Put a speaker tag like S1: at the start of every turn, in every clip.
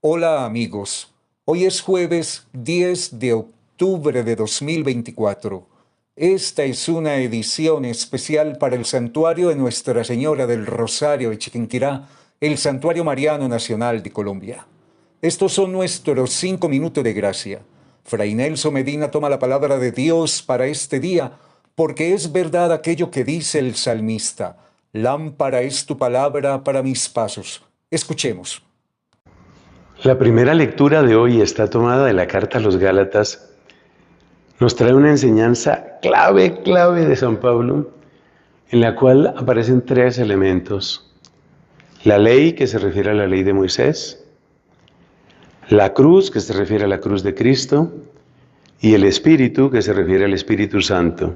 S1: Hola amigos, hoy es jueves 10 de octubre de 2024. Esta es una edición especial para el Santuario de Nuestra Señora del Rosario de Chiquinquirá, el Santuario Mariano Nacional de Colombia. Estos son nuestros 5 minutos de gracia. Fray Nelson Medina toma la palabra de Dios para este día, porque es verdad aquello que dice el salmista: lámpara es tu palabra para mis pasos. Escuchemos.
S2: La primera lectura de hoy está tomada de la carta a los Gálatas. Nos trae una enseñanza clave de San Pablo, en la cual aparecen tres elementos. La ley, que se refiere a la ley de Moisés, la cruz, que se refiere a la cruz de Cristo, y el Espíritu, que se refiere al Espíritu Santo.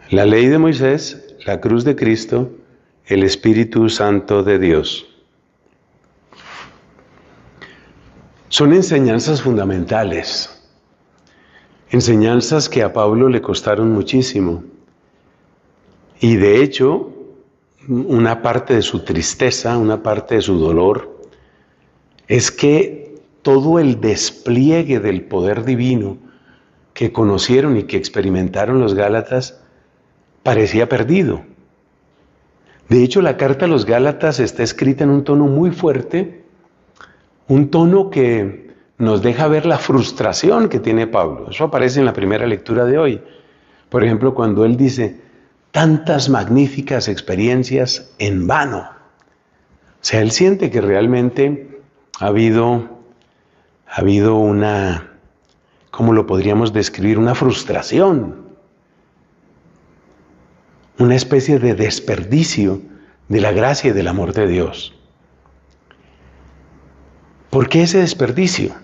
S2: La ley de Moisés, la cruz de Cristo, el Espíritu Santo de Dios. Son enseñanzas fundamentales, enseñanzas que a Pablo le costaron muchísimo. Y de hecho, una parte de su tristeza, una parte de su dolor, es que todo el despliegue del poder divino que conocieron y que experimentaron los Gálatas parecía perdido. De hecho, la carta a los Gálatas está escrita en un tono muy fuerte, un tono que nos deja ver la frustración que tiene Pablo. Eso aparece en la primera lectura de hoy. Por ejemplo, cuando él dice: tantas magníficas experiencias en vano. O sea, él siente que realmente ha habido una, ¿cómo lo podríamos describir? Una frustración, una especie de desperdicio de la gracia y del amor de Dios. ¿Por qué ese desperdicio?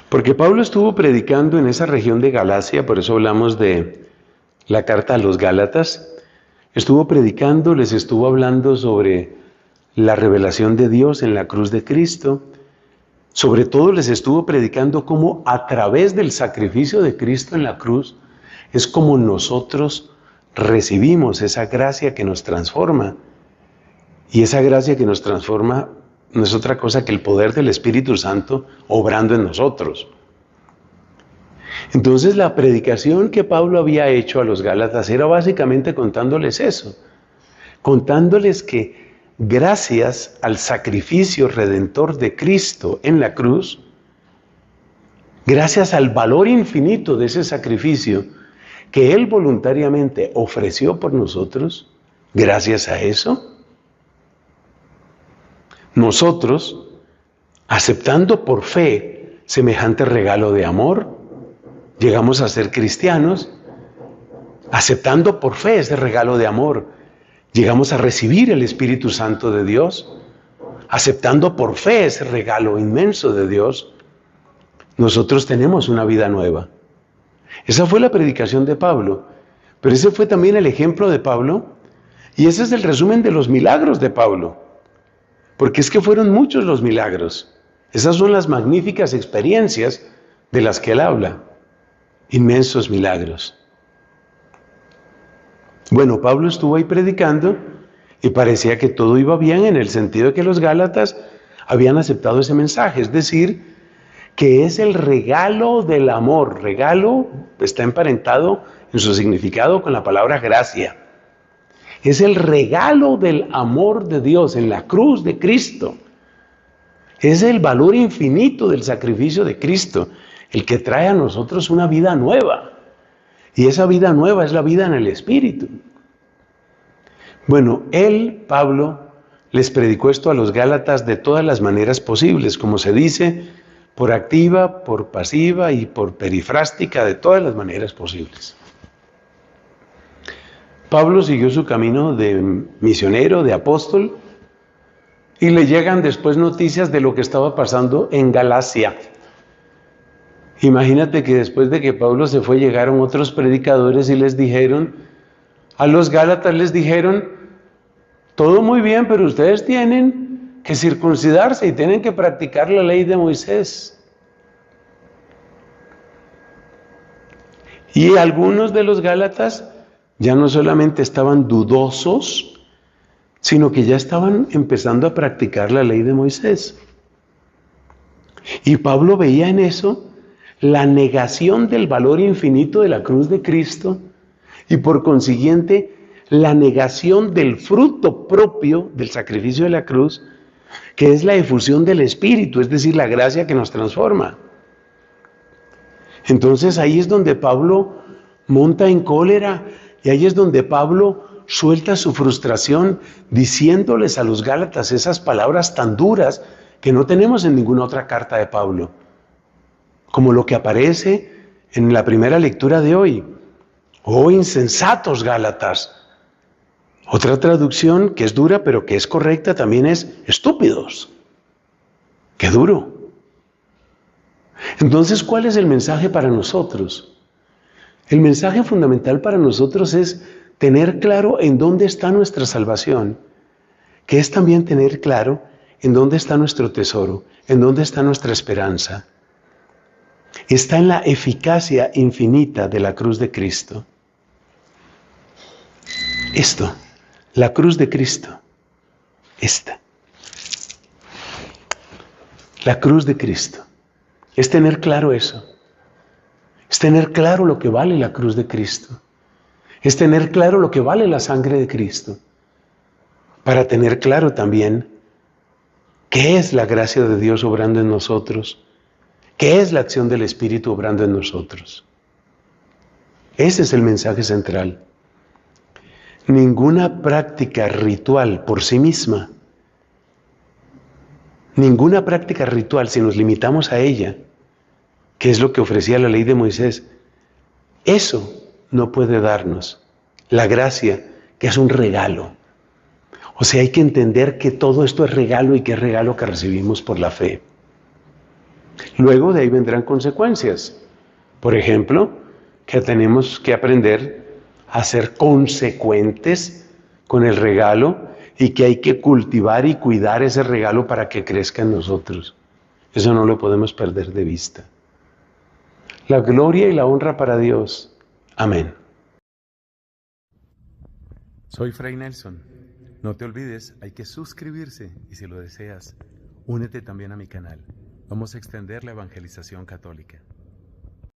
S2: Porque Pablo estuvo predicando en esa región de Galacia, por eso hablamos de la carta a los Gálatas. Estuvo predicando, les estuvo hablando sobre la revelación de Dios en la cruz de Cristo. Sobre todo les estuvo predicando cómo a través del sacrificio de Cristo en la cruz es como nosotros recibimos esa gracia que nos transforma. Y esa gracia que nos transforma no es otra cosa que el poder del Espíritu Santo obrando en nosotros. Entonces la predicación que Pablo había hecho a los Gálatas era básicamente contándoles eso, contándoles que gracias al sacrificio redentor de Cristo en la cruz, gracias al valor infinito de ese sacrificio que Él voluntariamente ofreció por nosotros, gracias a eso, nosotros, aceptando por fe semejante regalo de amor, llegamos a ser cristianos. Aceptando por fe ese regalo de amor, llegamos a recibir el Espíritu Santo de Dios. Aceptando por fe ese regalo inmenso de Dios, nosotros tenemos una vida nueva. Esa fue la predicación de Pablo, pero ese fue también el ejemplo de Pablo, y ese es el resumen de los milagros de Pablo. Porque es que fueron muchos los milagros. Esas son las magníficas experiencias de las que él habla. Inmensos milagros. Bueno, Pablo estuvo ahí predicando y parecía que todo iba bien en el sentido de que los Gálatas habían aceptado ese mensaje. Es decir, que es el regalo del amor. Regalo está emparentado en su significado con la palabra gracia. Es el regalo del amor de Dios en la cruz de Cristo. Es el valor infinito del sacrificio de Cristo, el que trae a nosotros una vida nueva. Y esa vida nueva es la vida en el Espíritu. Bueno, Pablo, les predicó esto a los Gálatas de todas las maneras posibles, como se dice, por activa, por pasiva y por perifrástica, de todas las maneras posibles. Pablo siguió su camino de misionero, de apóstol, y le llegan después noticias de lo que estaba pasando en Galacia. Imagínate que después de que Pablo se fue, llegaron otros predicadores y les dijeron, a los Gálatas les dijeron: todo muy bien, pero ustedes tienen que circuncidarse y tienen que practicar la ley de Moisés. Y algunos de los Gálatas ya no solamente estaban dudosos, sino que ya estaban empezando a practicar la ley de Moisés. Y Pablo veía en eso la negación del valor infinito de la cruz de Cristo y por consiguiente la negación del fruto propio del sacrificio de la cruz, que es la efusión del Espíritu, es decir, la gracia que nos transforma. Entonces ahí es donde Pablo monta en cólera y ahí es donde Pablo suelta su frustración diciéndoles a los Gálatas esas palabras tan duras que no tenemos en ninguna otra carta de Pablo, como lo que aparece en la primera lectura de hoy. ¡Oh, insensatos Gálatas! Otra traducción que es dura pero que es correcta también es estúpidos. ¡Qué duro! Entonces, ¿cuál es el mensaje para nosotros? El mensaje fundamental para nosotros es tener claro en dónde está nuestra salvación, que es también tener claro en dónde está nuestro tesoro, en dónde está nuestra esperanza. Está en la eficacia infinita de la cruz de Cristo. Esto, la cruz de Cristo, esta. La cruz de Cristo. Es tener claro eso. Es tener claro lo que vale la cruz de Cristo. Es tener claro lo que vale la sangre de Cristo. Para tener claro también qué es la gracia de Dios obrando en nosotros, qué es la acción del Espíritu obrando en nosotros. Ese es el mensaje central. Ninguna práctica ritual por sí misma, ninguna práctica ritual, si nos limitamos a ella, que es lo que ofrecía la ley de Moisés, eso no puede darnos la gracia, que es un regalo. O sea, hay que entender que todo esto es regalo y que es regalo que recibimos por la fe. Luego de ahí vendrán consecuencias. Por ejemplo, que tenemos que aprender a ser consecuentes con el regalo y que hay que cultivar y cuidar ese regalo para que crezca en nosotros. Eso no lo podemos perder de vista. La gloria y la honra para Dios. Amén.
S3: Soy Fray Nelson. No te olvides, hay que suscribirse y si lo deseas, únete también a mi canal. Vamos a extender la evangelización católica.